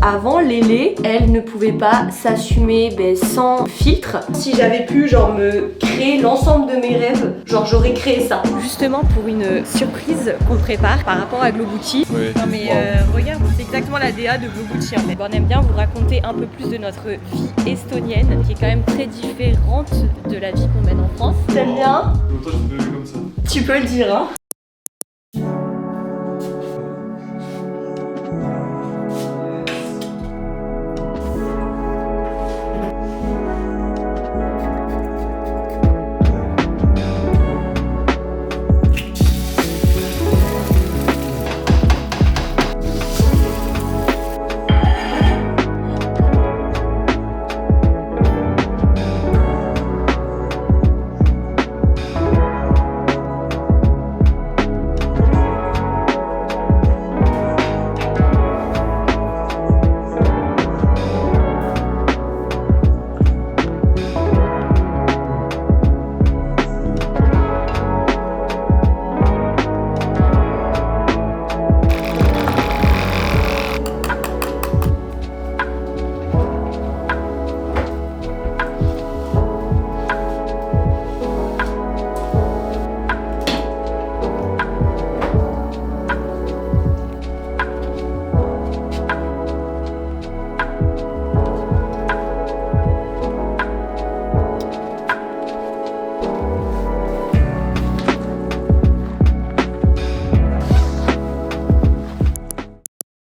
avant Lélé, elle ne pouvait pas s'assumer sans filtre. Si j'avais pu genre me créer l'ensemble de mes rêves, genre j'aurais créé ça. Justement pour une surprise qu'on prépare par rapport à Glowbouti. Oui. Non mais regarde, c'est exactement la DA de Glowbouti en fait. On aime bien vous raconter un peu plus de notre vie estonienne qui est quand même très différente de la vie qu'on mène en France. T'aimes bien? Toi je peux le comme ça. Tu peux le dire hein.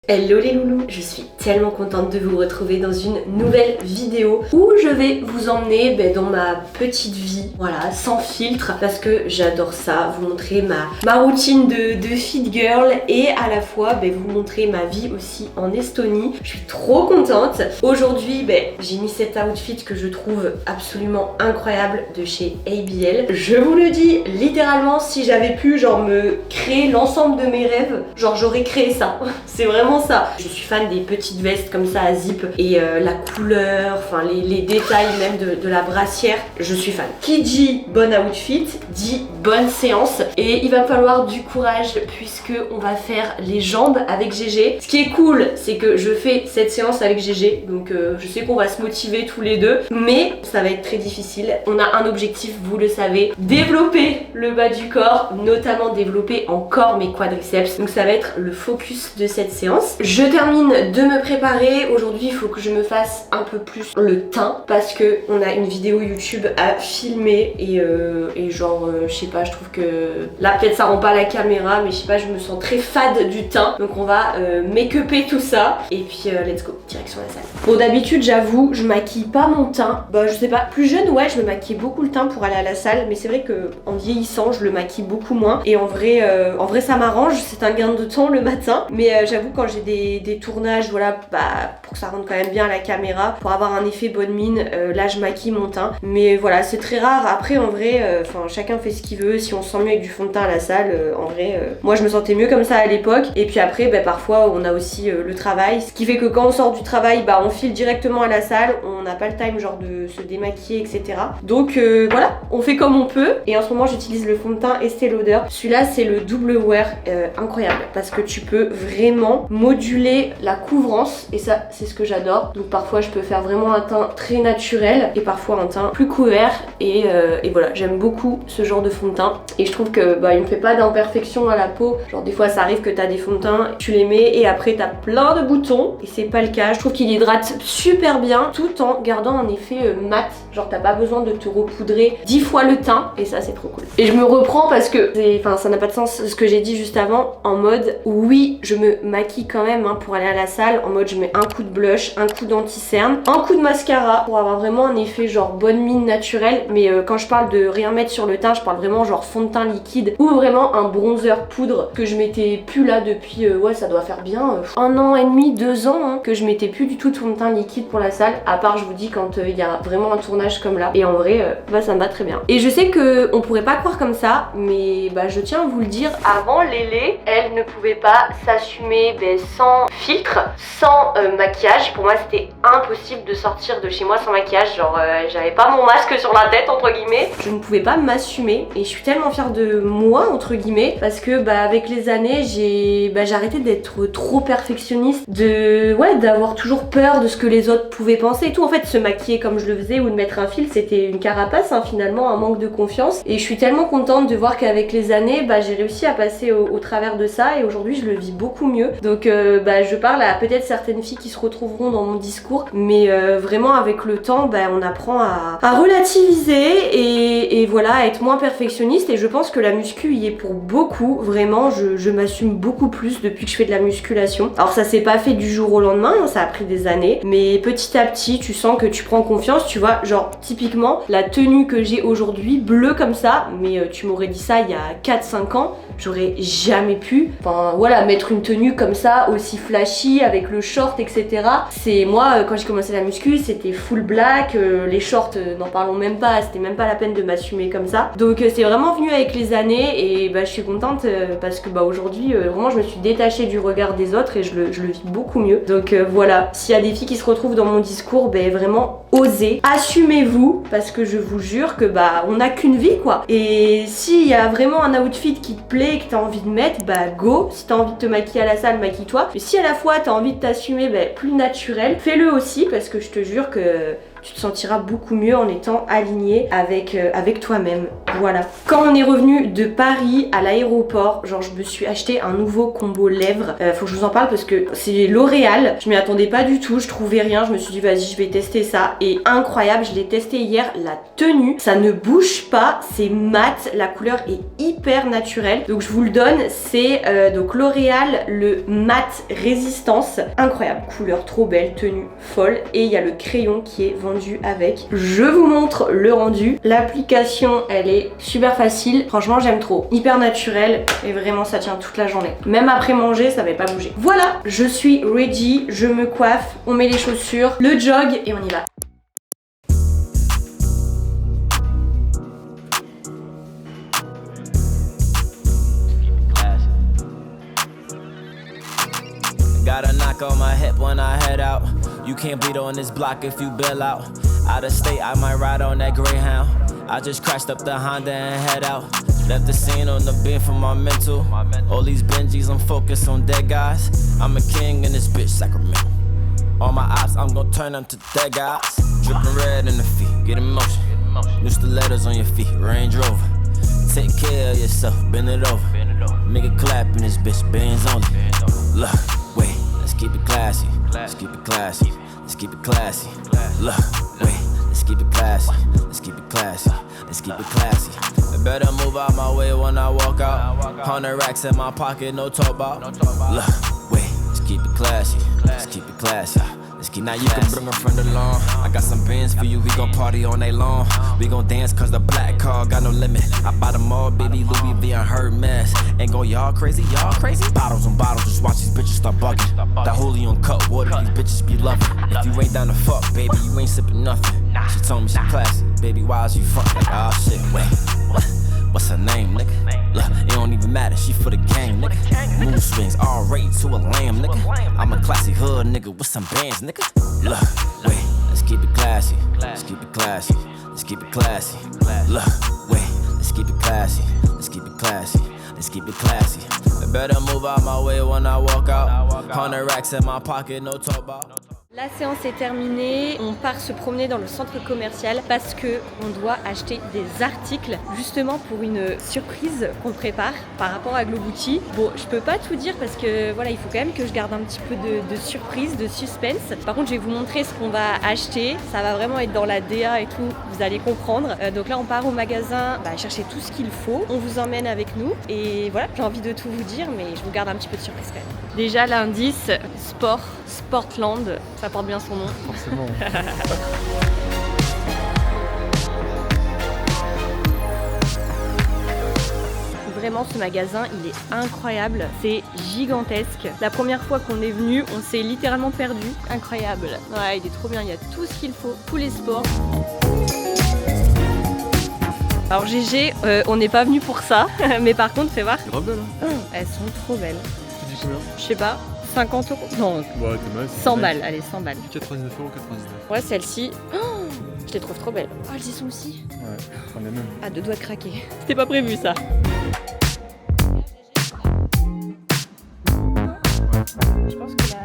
Hello les loulous, je suis tellement contente de vous retrouver dans une nouvelle vidéo où je vais vous emmener dans ma petite vie, voilà, sans filtre, parce que j'adore ça, vous montrer ma routine de fit girl et à la fois vous montrer ma vie aussi en Estonie. Je suis trop contente. Aujourd'hui, j'ai mis cet outfit que je trouve absolument incroyable de chez ABL. Je vous le dis littéralement, si j'avais pu genre me créer l'ensemble de mes rêves, genre j'aurais créé ça. C'est vraiment ça. Je suis fan des petites vestes comme ça à zip et la couleur, enfin les détails même de la brassière, je suis fan. Qui dit bon outfit dit bonne séance et il va me falloir du courage puisque on va faire les jambes avec GG. Ce qui est cool, c'est que je fais cette séance avec GG, donc je sais qu'on va se motiver tous les deux, mais ça va être très difficile. On a un objectif, vous le savez, développer le bas du corps, notamment développer encore mes quadriceps. Donc ça va être le focus de cette séance. Je termine de me préparer. Aujourd'hui, il faut que je me fasse un peu plus le teint parce que on a une vidéo YouTube à filmer et genre, je sais pas, je trouve que là peut-être ça rend pas la caméra, mais je sais pas, je me sens très fade du teint. Donc on va make-upper tout ça et puis let's go, direction la salle. Bon, d'habitude, j'avoue, je maquille pas mon teint. Bah, je sais pas, plus jeune, ouais, je me maquille beaucoup le teint pour aller à la salle, mais c'est vrai que en vieillissant, je le maquille beaucoup moins. Et en vrai, ça m'arrange. C'est un gain de temps le matin, mais j'avoue quand j'ai des tournages, voilà, pour que ça rentre quand même bien à la caméra, pour avoir un effet bonne mine, là je maquille mon teint. Mais voilà, c'est très rare. Après, en vrai, chacun fait ce qu'il veut. Si on se sent mieux avec du fond de teint à la salle, en vrai, moi je me sentais mieux comme ça à l'époque. Et puis après, parfois on a aussi le travail, ce qui fait que quand on sort du travail, on file directement à la salle. On n'a pas le time genre de se démaquiller, etc. Donc voilà, on fait comme on peut. Et en ce moment, j'utilise le fond de teint Estée Lauder. Celui-là, c'est le double wear, incroyable, parce que tu peux vraiment moduler la couvrance et ça c'est ce que j'adore. Donc parfois je peux faire vraiment un teint très naturel et parfois un teint plus couvert et voilà, j'aime beaucoup ce genre de fond de teint et je trouve que il me fait pas d'imperfection à la peau. Genre des fois ça arrive que t'as des fonds de teint, tu les mets et après t'as plein de boutons et c'est pas le cas. Je trouve qu'il hydrate super bien tout en gardant un effet mat. Genre t'as pas besoin de te repoudrer 10 fois le teint et ça c'est trop cool. Et je me reprends parce que ça n'a pas de sens ce que j'ai dit juste avant, en mode oui je me maquille quand même pour aller à la salle, en mode je mets un coup de blush, un coup d'anti-cerne, un coup de mascara pour avoir vraiment un effet genre bonne mine naturelle. Mais quand je parle de rien mettre sur le teint, je parle vraiment genre fond de teint liquide ou vraiment un bronzer poudre que je mettais plus là depuis ouais ça doit faire bien 1 an et demi, 2 ans que je mettais plus du tout de fond de teint liquide pour la salle, à part je vous dis quand il y a vraiment un tournage comme là. Et en vrai ça me va très bien. Et je sais que on pourrait pas croire comme ça, mais je tiens à vous le dire, avant Lélé, elle ne pouvait pas s'assumer sans filtre, sans maquillage. Pour moi c'était impossible de sortir de chez moi sans maquillage, genre j'avais pas mon masque sur la tête entre guillemets, je ne pouvais pas m'assumer et je suis tellement fière de moi entre guillemets parce que avec les années j'ai arrêté d'être trop perfectionniste, d'avoir toujours peur de ce que les autres pouvaient penser et tout. En fait, se maquiller comme je le faisais ou de mettre un fil, c'était une carapace finalement, un manque de confiance. Et je suis tellement contente de voir qu'avec les années, j'ai réussi à passer au travers de ça et aujourd'hui je le vis beaucoup mieux. Donc je parle à peut-être certaines filles qui se retrouveront dans mon discours, mais vraiment avec le temps, on apprend à relativiser et voilà, à être moins perfectionniste. Et je pense que la muscu y est pour beaucoup. Vraiment, je m'assume beaucoup plus depuis que je fais de la musculation. Alors ça s'est pas fait du jour au lendemain, ça a pris des années, mais petit à petit tu sens que tu prends confiance. Tu vois, genre typiquement la tenue que j'ai aujourd'hui, bleue comme ça, mais tu m'aurais dit ça il y a 4-5 ans, j'aurais jamais pu, mettre une tenue comme ça, aussi flashy, avec le short, etc. C'est moi, quand j'ai commencé la muscu, c'était full black, les shorts, n'en parlons même pas, c'était même pas la peine de m'assumer comme ça. Donc c'est vraiment venu avec les années et je suis contente parce que aujourd'hui, vraiment je me suis détachée du regard des autres et je le vis beaucoup mieux. Donc voilà, s'il y a des filles qui se retrouvent dans mon discours, vraiment osez, assumez-vous, parce que je vous jure que on n'a qu'une vie quoi. Et s'il y a vraiment un outfit qui te plaît et que t'as envie de mettre, go. Si t'as envie de te maquiller à la salle, maquille-toi. Mais si à la fois t'as envie de t'assumer plus naturel, fais-le aussi, parce que je te jure que tu te sentiras beaucoup mieux en étant aligné avec toi-même. Voilà. Quand on est revenu de Paris à l'aéroport, genre je me suis acheté un nouveau combo lèvres. Faut que je vous en parle parce que c'est L'Oréal. Je m'y attendais pas du tout, je trouvais rien. Je me suis dit vas-y, je vais tester ça. Et incroyable, je l'ai testé hier. La tenue, ça ne bouge pas, c'est mat. La couleur est hyper naturelle. Donc je vous le donne, c'est donc L'Oréal, le mat résistance. Incroyable, couleur trop belle, tenue folle. Et il y a le crayon qui est vendu avec. Je vous montre le rendu. L'application, elle est super facile. Franchement, j'aime trop. Hyper naturel et vraiment, ça tient toute la journée. Même après manger, ça va pas bouger. Voilà, je suis ready. Je me coiffe. On met les chaussures, le jog et on y va. Got a knock on my hip when I head out. You can't bleed on this block if you bail out. Out of state, I might ride on that Greyhound. I just crashed up the Honda and head out. Left the scene on the beam for my mental. All these Benjis, I'm focused on dead guys. I'm a king in this bitch, Sacramento. All my ops, I'm gon' turn them to dead guys. Drippin' red in the feet, get in motion. New stilettos on your feet, Range Rover. Take care of yourself, bend it over. Make it clap in this bitch, bands only. Look, wait, let's keep it classy. Let's keep it classy. Let's keep it classy. Look, wait, let's keep it classy. Let's keep it classy. Let's keep it classy. I better move out my way when I walk out. 100 racks in my pocket, no talk about. Look, wait, let's keep it classy. Let's keep it classy. Let's keep now you can bring a friend along. I got some bands for you, we gon' party all night long. We gon' dance cause the black car got no limit. I buy them all, baby, Louis V and Hermes. Ain't go y'all crazy, y'all crazy? Bottles on bottles, just watch these bitches start bugging. That Julio on cut water, these bitches be loving. If you ain't down to fuck, baby, you ain't sippin' nothing. She told me she classy, baby, why is you front? Oh shit, wait, what? What's her name, nigga? Look, it don't even matter, she for the game, nigga. Mood swings, all rated to a lamb, nigga. I'm a classy hood, nigga, with some bands, nigga. Look, wait, let's keep it classy. Let's keep it classy. Let's keep it classy. Look, wait, let's keep it classy. Let's keep it classy. Let's keep it classy. I better move out my way when I walk out. 100 racks in my pocket, no talk about. La séance est terminée, on part se promener dans le centre commercial parce que on doit acheter des articles justement pour une surprise qu'on prépare par rapport à Globouti. Bon, je peux pas tout dire parce que voilà, il faut quand même que je garde un petit peu de surprise, de suspense. Par contre, je vais vous montrer ce qu'on va acheter. Ça va vraiment être dans la DA et tout, vous allez comprendre. Donc là, on part au magasin chercher tout ce qu'il faut. On vous emmène avec nous et voilà, j'ai envie de tout vous dire, mais je vous garde un petit peu de surprise quand même. Déjà, l'indice sport, Sportland. Ça porte bien son nom. Forcément. Vraiment, ce magasin, il est incroyable. C'est gigantesque. La première fois qu'on est venu, on s'est littéralement perdu. Incroyable. Ouais, il est trop bien. Il y a tout ce qu'il faut, tous les sports. Alors GG, on n'est pas venu pour ça, mais par contre, fais voir. C'est trop belle, hein. Elles sont trop belles. Tu dis combien? Je sais pas. 50 €? Non, Ouais, t'es mal. 100 balles, allez, 100 balles. 99,99 €. Ouais, celle-ci, Je les trouve trop belles. Oh, elles y sont aussi. Ouais, on est même. À deux doigts de craquer. C'était pas prévu ça. Je pense que la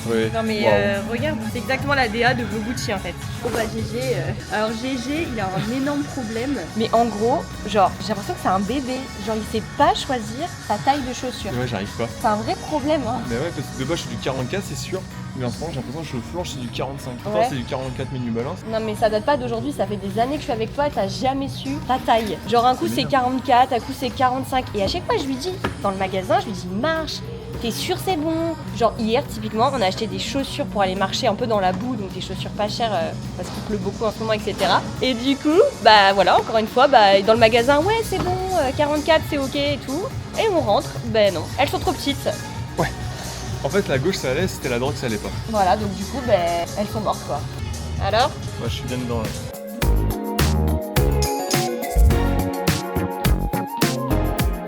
Ouais. Non mais regarde, c'est exactement la DA de Gucci en fait. Oh bah GG, alors GG il a un énorme problème. Mais en gros, genre j'ai l'impression que c'est un bébé. Genre il sait pas choisir sa taille de chaussures. Ouais, j'arrive pas. C'est un vrai problème hein. Mais ouais, parce que de base je suis du 44, c'est sûr. Mais en ce moment j'ai l'impression que je flanche, c'est du 45. Pourtant Ouais. c'est du 44 New Balance. Non mais ça date pas d'aujourd'hui, ça fait des années que je suis avec toi et t'as jamais su ta taille. Genre un coup c'est 44, un coup c'est 45. Et à chaque fois je lui dis, dans le magasin, je lui dis marche. T'es sûr c'est bon? Genre hier typiquement on a acheté des chaussures pour aller marcher un peu dans la boue, donc des chaussures pas chères parce qu'il pleut beaucoup en ce moment, etc. Et du coup, bah voilà, encore une fois, bah dans le magasin, ouais c'est bon, 44 c'est ok et tout. Et on rentre, ben non, elles sont trop petites. Ouais. En fait la gauche ça allait, c'était la droite ça allait pas. Voilà, donc du coup, ben elles sont mortes quoi. Alors? Ouais, je suis bien dedans là.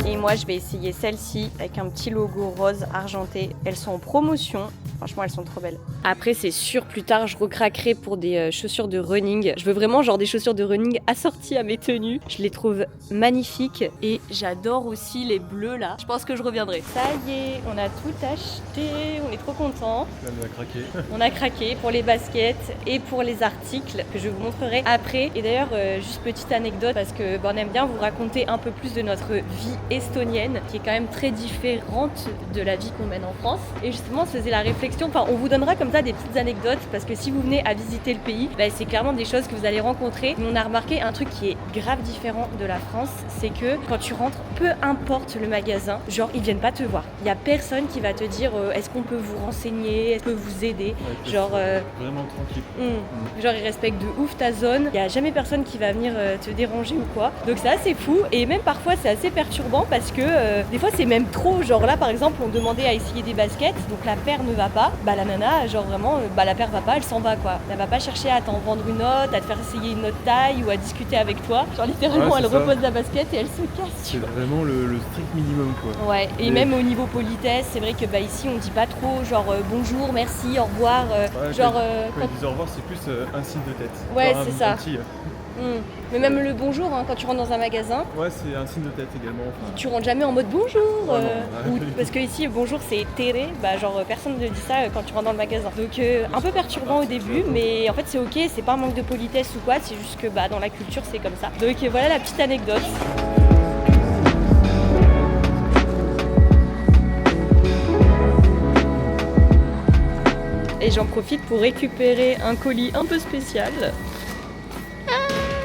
Et moi je vais essayer celle-ci avec un petit logo rose argenté. Elles sont en promotion. Franchement, elles sont trop belles. Après, c'est sûr, plus tard, je recraquerai pour des chaussures de running. Je veux vraiment genre des chaussures de running assorties à mes tenues. Je les trouve magnifiques et j'adore aussi les bleus là. Je pense que je reviendrai. Ça y est, on a tout acheté. On est trop contents. Là, on a craqué. On a craqué pour les baskets et pour les articles que je vous montrerai après. Et d'ailleurs, juste petite anecdote parce que on aime bien vous raconter un peu plus de notre vie estonienne qui est quand même très différente de la vie qu'on mène en France. Et justement, on se faisait la réflexion. Enfin, on vous donnera comme ça des petites anecdotes parce que si vous venez à visiter le pays, bah, c'est clairement des choses que vous allez rencontrer. Mais on a remarqué un truc qui est grave différent de la France, c'est que quand tu rentres, peu importe le magasin, genre ils viennent pas te voir. Il y a personne qui va te dire est-ce qu'on peut vous renseigner, est-ce qu'on peut vous aider. Ouais, Genre vraiment tranquille. genre ils respectent de ouf ta zone. Il y a jamais personne qui va venir te déranger ou quoi. Donc c'est assez fou et même parfois c'est assez perturbant parce que des fois c'est même trop. Genre là par exemple on demandait à essayer des baskets, donc la paire ne va pas. Bah la nana genre vraiment la paire va pas, elle s'en va quoi. Elle va pas chercher à t'en vendre une autre, à te faire essayer une autre taille ou à discuter avec toi. Genre littéralement Ouais, elle ça. repose la basket et elle se casse. C'est vraiment le strict minimum quoi. Ouais, et même au niveau politesse, c'est vrai que bah ici on dit pas trop genre bonjour, merci, au revoir. Ouais, Genre quand ils disent au revoir, c'est plus un signe de tête. Ouais, Genre c'est un ça. petit, Mais même le bonjour, hein, quand tu rentres dans un magasin, ouais, c'est un signe de tête également. Enfin, tu rentres jamais en mode bonjour. Ouais, non, Ou, parce que ici bonjour c'est tere, bah genre personne ne dit ça quand tu rentres dans le magasin. Donc un peu perturbant au début, mais en fait c'est ok, c'est pas un manque de politesse ou quoi, c'est juste que bah dans la culture c'est comme ça. Donc voilà la petite anecdote. Et j'en profite pour récupérer un colis un peu spécial.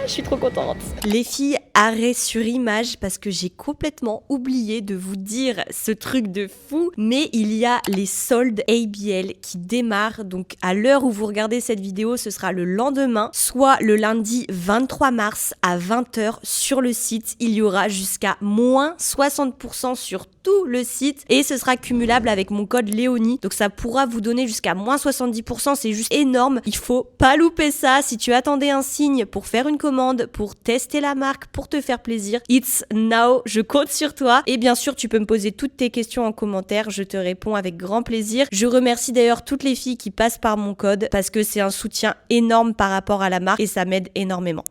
Je suis trop contente. Les filles, arrêt sur image parce que j'ai complètement oublié de vous dire ce truc de fou. Mais il y a les soldes ABL qui démarrent. Donc à l'heure où vous regardez cette vidéo, ce sera le lendemain, soit le lundi 23 mars à 20h sur le site. Il y aura jusqu'à moins 60% sur tout le site et ce sera cumulable avec mon code Léonie. Donc ça pourra vous donner jusqu'à moins 70%. C'est juste énorme. Il faut pas louper ça. Si tu attendais un signe pour faire une commande, pour tester la marque, pour te faire plaisir, it's now, je compte sur toi. Et bien sûr, tu peux me poser toutes tes questions en commentaire, je te réponds avec grand plaisir. Je remercie d'ailleurs toutes les filles qui passent par mon code parce que c'est un soutien énorme par rapport à la marque et ça m'aide énormément.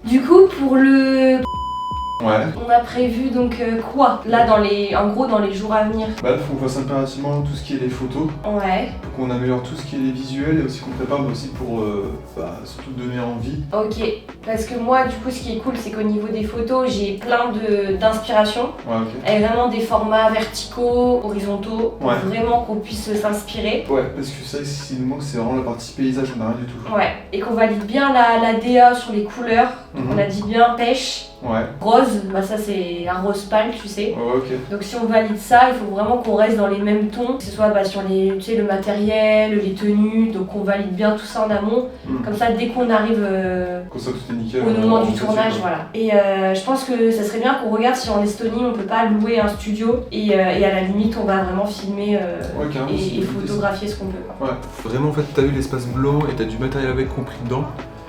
Du coup, pour le... ouais. On a prévu donc quoi là en gros dans les jours à venir. Bah là, faut qu'on fasse impérativement tout ce qui est les photos, Ouais. pour qu'on améliore tout ce qui est les visuels et aussi qu'on prépare aussi pour surtout donner envie. Ok, parce que moi du coup ce qui est cool c'est qu'au niveau des photos j'ai plein d'inspiration. Ouais, ok. Et vraiment des formats verticaux, horizontaux, pour Ouais. vraiment qu'on puisse s'inspirer. Ouais, parce que ça, ce qui nous manque, c'est vraiment la partie paysage, on n'a rien du tout. Ouais, et qu'on valide bien la DA sur les couleurs. Donc on a dit bien pêche, Ouais, rose, bah ça c'est un rose pâle tu sais. ouais, ok. Donc si on valide ça, il faut vraiment qu'on reste dans les mêmes tons, que ce soit sur tu sais, le matériel, les tenues, donc on valide bien tout ça en amont. Comme ça dès qu'on arrive Comme ça, tout est nickel. au moment du on fait tournage, dessus, quoi. voilà. Et je pense que ça serait bien qu'on regarde si en Estonie on peut pas louer un studio et à la limite on va vraiment filmer Ouais, carrément, c'est et une photographier ce qu'on peut. Quoi. Ouais, vraiment en fait t'as vu l'espace blanc et t'as du matériel avec compris dedans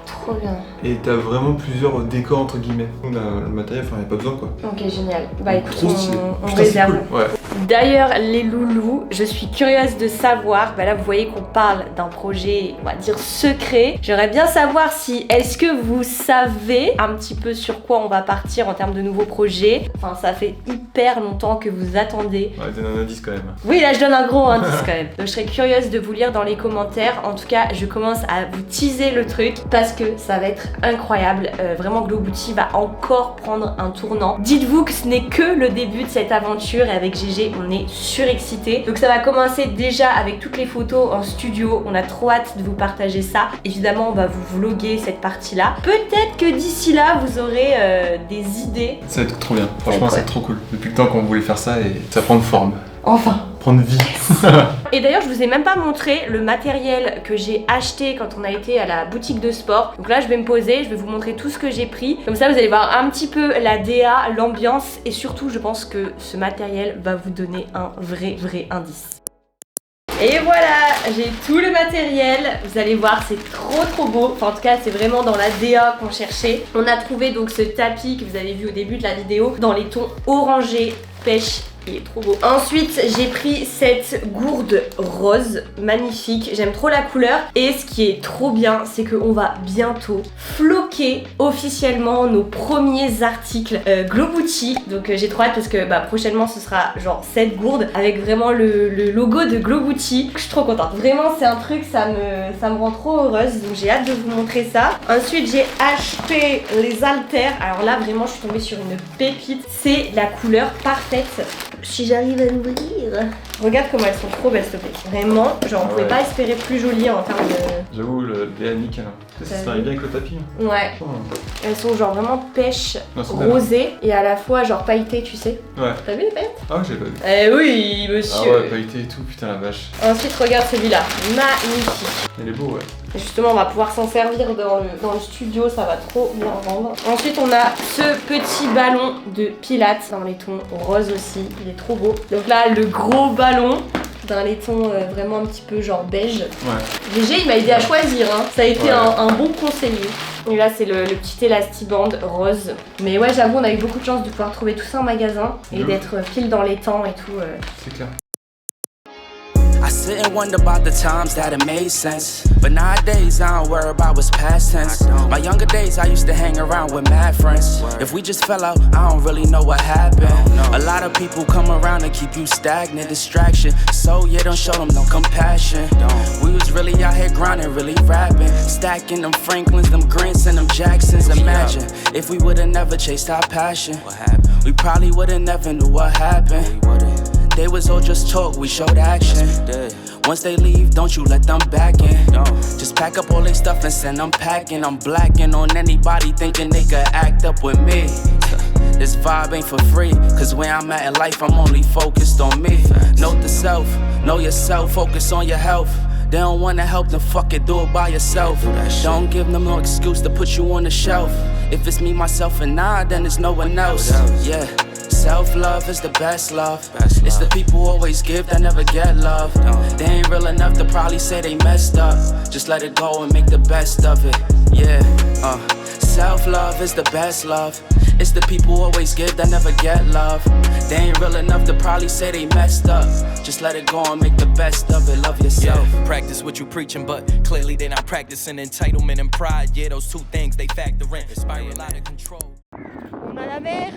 Trop bien. et t'as vraiment plusieurs décors entre guillemets. On a le matériel, enfin y'a pas besoin quoi. Ok, génial. Bah écoute, Trop stylé. on Putain, c'est réserve. cool. Ouais. D'ailleurs les loulous, je suis curieuse de savoir, là vous voyez qu'on parle d'un projet, on va dire secret. J'aimerais bien savoir si, est-ce que vous savez un petit peu sur quoi on va partir en termes de nouveaux projets. Enfin ça fait hyper longtemps que vous attendez. Ouais, donne un indice quand même. Oui là je donne un gros indice quand même. Donc je serais curieuse de vous lire dans les commentaires. En tout cas je commence à vous teaser le truc parce que ça va être incroyable. Vraiment Glowbooty va encore prendre un tournant. Dites-vous que ce n'est que le début de cette aventure et avec GG on est surexcités. Donc ça va commencer déjà avec toutes les photos en studio. On a trop hâte de vous partager ça. Évidemment on va vous vlogger cette partie là. Peut-être que d'ici là vous aurez des idées. Ça va être trop bien, franchement c'est trop cool. Depuis le temps qu'on voulait faire ça et ça prend forme. Enfin Prendre vie. Et d'ailleurs je vous ai même pas montré le matériel que j'ai acheté quand on a été à la boutique de sport. Donc là je vais me poser, je vais vous montrer tout ce que j'ai pris. Comme ça vous allez voir un petit peu la DA, l'ambiance et surtout je pense que ce matériel va vous donner un vrai indice. Et voilà, j'ai tout le matériel, vous allez voir c'est trop beau, enfin en tout cas c'est vraiment dans la DA qu'on cherchait. On a trouvé donc ce tapis que vous avez vu au début de la vidéo dans les tons orangés, pêche. Il est trop beau. Ensuite, j'ai pris cette gourde rose, magnifique. J'aime trop la couleur. Et ce qui est trop bien, c'est qu'on va bientôt floquer officiellement nos premiers articles Glowbooty. Donc j'ai trop hâte parce que prochainement, ce sera genre cette gourde avec vraiment le logo de Glowbooty. Je suis trop contente. Vraiment, c'est un truc, ça me rend trop heureuse. Donc j'ai hâte de vous montrer ça. Ensuite, j'ai acheté les haltères. Alors là, vraiment, je suis tombée sur une pépite. C'est la couleur parfaite. Si j'arrive à l'ouvrir. Regarde comment elles sont trop belles, s'il te plaît. Vraiment, genre on pouvait pas espérer plus joli en termes de... J'avoue, le DA nickel. Ça se marie bien avec le tapis. Ouais. Oh. Elles sont genre vraiment pêche, Non, rosées et à la fois genre pailletées, tu sais. Ouais. T'as vu les paillettes? Ah, j'ai pas vu. Eh oui, monsieur. Ah ouais, pailleté et tout, putain la vache. Ensuite, regarde celui-là. Magnifique. Il est beau, ouais. Et justement, on va pouvoir s'en servir dans le studio, ça va trop bien rendre. Ensuite, on a ce petit ballon de pilates dans les tons rose aussi. Il est trop beau. Donc là, le gros ballon dans les tons vraiment un petit peu genre beige. Ouais. GG, il m'a aidé à choisir, hein. Ça a été un bon conseiller. Et là, c'est le petit élastiband rose. Mais ouais, j'avoue, on a eu beaucoup de chance de pouvoir trouver tout ça en magasin et d'être pile dans les temps et tout. C'est clair. I sit and wonder about the times that it made sense. But nowadays I don't worry about what's past tense. My younger days I used to hang around with mad friends. If we just fell out, I don't really know what happened. A lot of people come around and keep you stagnant, distraction. So yeah, don't show them no compassion. We was really out here grinding, really rapping. Stacking them Franklins, them Grants and them Jacksons. Imagine if we would've never chased our passion. We probably would've never knew what happened. They was all just talk, we showed action. Once they leave, don't you let them back in. Just pack up all their stuff and send them packing. I'm blacking on anybody thinking they could act up with me. This vibe ain't for free, cause where I'm at in life, I'm only focused on me. Note the self, know yourself, focus on your health. They don't wanna help, then fuck it, do it by yourself. Don't give them no excuse to put you on the shelf. If it's me, myself, and I, then it's no one else. Yeah. Self-love is the best love. It's the people who always give that never get love. They ain't real enough to probably say they messed up. Just let it go and make the best of it. Yeah, self-love is the best love. It's the people who always give that never get love. They ain't real enough to probably say they messed up. Just let it go and make the best of it. Love yourself. Yeah, practice what you preaching, but clearly they're not practicing entitlement and pride. Yeah, those two things they factor in. Inspiring out of control. On a la mer.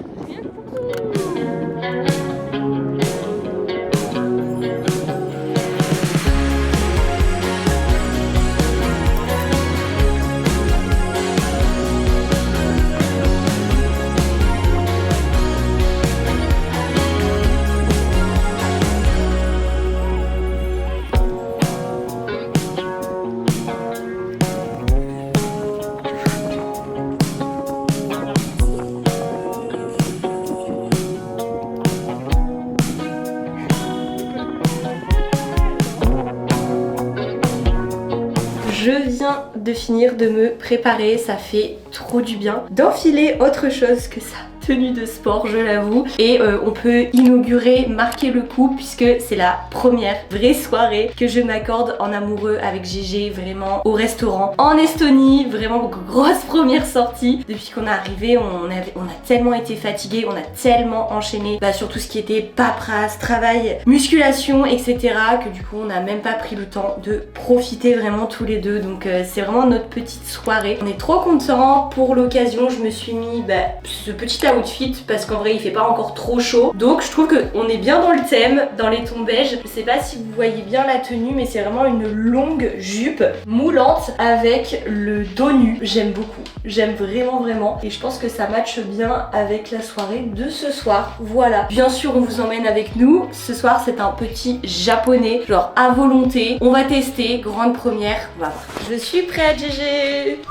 Je viens de finir de me préparer, ça fait trop du bien d'enfiler autre chose que ça, tenue de sport, je l'avoue. Et on peut inaugurer, marquer le coup puisque c'est la première vraie soirée que je m'accorde en amoureux avec GG, vraiment au restaurant en Estonie. Vraiment grosse première sortie. Depuis qu'on est arrivé, on a tellement été fatigués, on a tellement enchaîné sur tout ce qui était paperasse, travail, musculation, etc. que du coup on n'a même pas pris le temps de profiter vraiment tous les deux. Donc c'est vraiment notre petite soirée. On est trop contents. Pour l'occasion, je me suis mis ce petit outfit parce qu'en vrai il fait pas encore trop chaud. Donc je trouve qu'on est bien dans le thème, dans les tons beige. Je sais pas si vous voyez bien la tenue, mais c'est vraiment une longue jupe moulante avec le dos nu. J'aime beaucoup. J'aime vraiment. Et je pense que ça matche bien avec la soirée de ce soir. Voilà. Bien sûr, on vous emmène avec nous. Ce soir, c'est un petit japonais, genre à volonté. On va tester. Grande première. On va voir. Je suis prête, GG.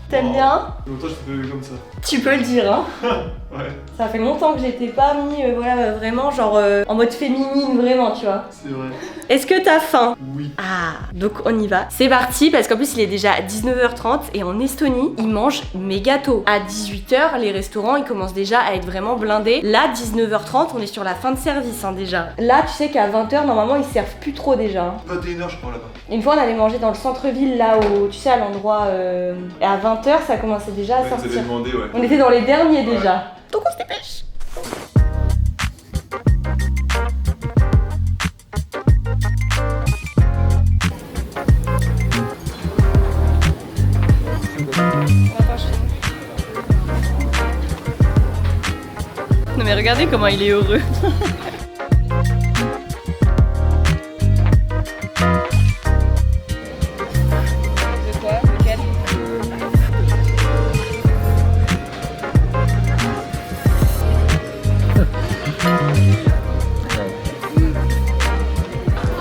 T'aimes bien? Longtemps je t'ai pas vu comme ça. Tu peux le dire, hein. Ouais. Ça fait longtemps que j'étais pas mis, vraiment, genre en mode féminine, vraiment, tu vois. C'est vrai. Est-ce que t'as faim? Oui. Ah, donc on y va. C'est parti, parce qu'en plus il est déjà 19h30 et en Estonie, ils mangent méga tôt. À 18h, les restaurants, ils commencent déjà à être vraiment blindés. Là, 19h30, on est sur la fin de service, hein, déjà. Là, tu sais qu'à 20h, normalement, ils servent plus trop déjà. Hein. 21h je crois là-bas. Une fois, on allait manger dans le centre-ville, là, tu sais, à l'endroit... Et à 20h, ça commençait déjà à Vous sortir. avez demandé, ouais. On était dans les derniers déjà. Ouais. Donc on se dépêche. Non mais regardez comment il est heureux. De quoi? Lequel?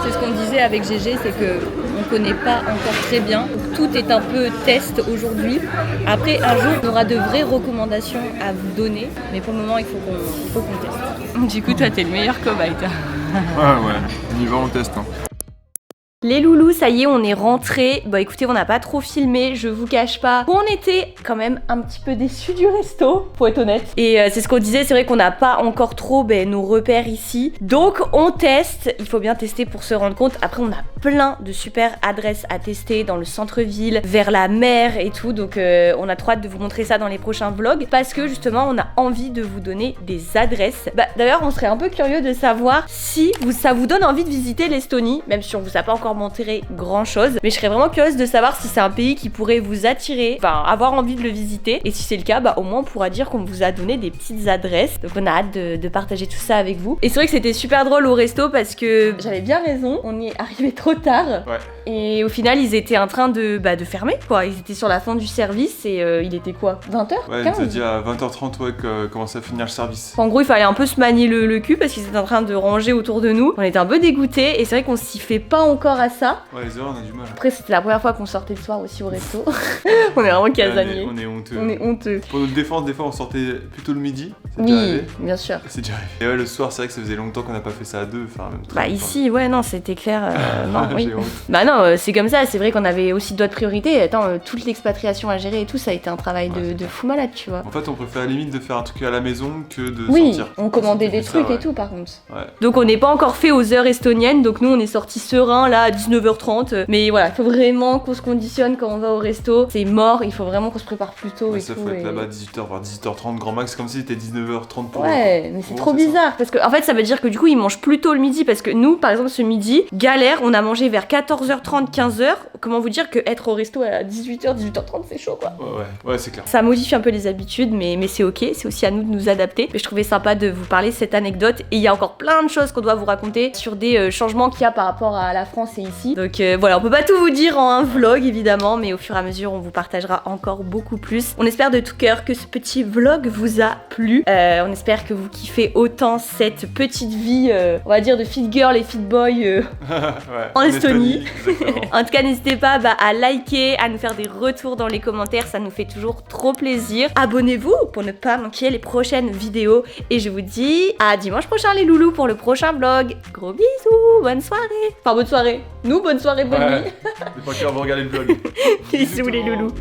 C'est ce qu'on disait avec GG, c'est que on connaît pas encore très bien. Tout est un peu test aujourd'hui. Après, un jour, on aura de vraies recommandations à vous donner, mais pour le moment, il faut qu'on teste. Du coup, toi, t'es le meilleur cobaye. Ah ouais, on y va, on teste. Hein. Les loulous, ça y est, on est rentrés. Bon écoutez, on n'a pas trop filmé, je vous cache pas. On était quand même un petit peu déçus du resto, faut être honnête. Et c'est ce qu'on disait, c'est vrai qu'on n'a pas encore trop nos repères ici. Donc on teste, il faut bien tester pour se rendre compte. Après on a plein de super adresses à tester dans le centre-ville, vers la mer et tout. Donc on a trop hâte de vous montrer ça dans les prochains vlogs. Parce que justement, on a envie de vous donner des adresses. D'ailleurs, on serait un peu curieux de savoir si ça vous donne envie de visiter l'Estonie, même si on vous a pas encore montré grand chose, mais je serais vraiment curieuse de savoir si c'est un pays qui pourrait vous attirer, enfin avoir envie de le visiter, et si c'est le cas, au moins on pourra dire qu'on vous a donné des petites adresses. Donc on a hâte de partager tout ça avec vous. Et c'est vrai que c'était super drôle au resto parce que j'avais bien raison, on y est arrivé trop tard. Ouais. Et au final ils étaient en train de fermer quoi, ils étaient sur la fin du service et il était quoi, 20h? Ouais, on t'a dit à 20h30 que commençait à finir le service. En gros il fallait un peu se manier le cul parce qu'ils étaient en train de ranger autour de nous. On était un peu dégoûtés et c'est vrai qu'on s'y fait pas encore à ça. Ouais, les heures on a du mal. Après c'était la première fois qu'on sortait le soir aussi au resto. On est vraiment casaniers. On est honteux. On est honteux. Pour notre défense, des fois on sortait plutôt le midi. C'est Oui, déjà arrivé. bien sûr. C'est déjà arrivé. Et ouais, le soir, c'est vrai que ça faisait longtemps qu'on n'a pas fait ça à deux. Enfin, même très longtemps. Ici, ouais, non, c'était clair. Non, oui. J'ai honte. Non, c'est comme ça. C'est vrai qu'on avait aussi d'autres priorités. Attends, toute l'expatriation à gérer et tout, ça a été un travail de fou malade, tu vois. En fait, on préfère à la limite de faire un truc à la maison que de Oui, sortir. on commandait des Ça, trucs ouais. et tout, par contre. Ouais. Donc, on n'est pas encore fait aux heures estoniennes. Donc, nous, on est sortis serein là à 19h30. Mais voilà, il faut vraiment qu'on se conditionne quand on va au resto. C'est mort. Il faut vraiment qu'on se prépare plus tôt Ouais, et ça tout. faut être et- là-bas à 18h, voire 18h30 grand max, comme si c'était 19h30 pour Ouais, mais c'est Ouais, trop c'est ça. bizarre parce que en fait ça veut dire que du coup ils mangent plus tôt le midi parce que nous par exemple ce midi, galère, on a mangé vers 14h30, 15h. Comment vous dire que être au resto à 18h, 18h30 c'est chaud quoi. Ouais, c'est clair. Ça modifie un peu les habitudes mais c'est ok, c'est aussi à nous de nous adapter. Mais je trouvais sympa de vous parler de cette anecdote et il y a encore plein de choses qu'on doit vous raconter sur des changements qu'il y a par rapport à la France et ici. Donc voilà, on peut pas tout vous dire en un vlog évidemment mais au fur et à mesure on vous partagera encore beaucoup plus. On espère de tout cœur que ce petit vlog vous a plu. On espère que vous kiffez autant cette petite vie, on va dire de fit girl et fit boy Ouais, en Estonie. Exactement. En tout cas, n'hésitez pas à liker, à nous faire des retours dans les commentaires, ça nous fait toujours trop plaisir. Abonnez-vous pour ne pas manquer les prochaines vidéos. Et je vous dis à dimanche prochain les loulous pour le prochain vlog. Gros bisous, bonne soirée. Enfin bonne soirée. Nous, bonne soirée, bonne Ouais. nuit. C'est pas clair, on va regarder le vlog. Bisous les loulous.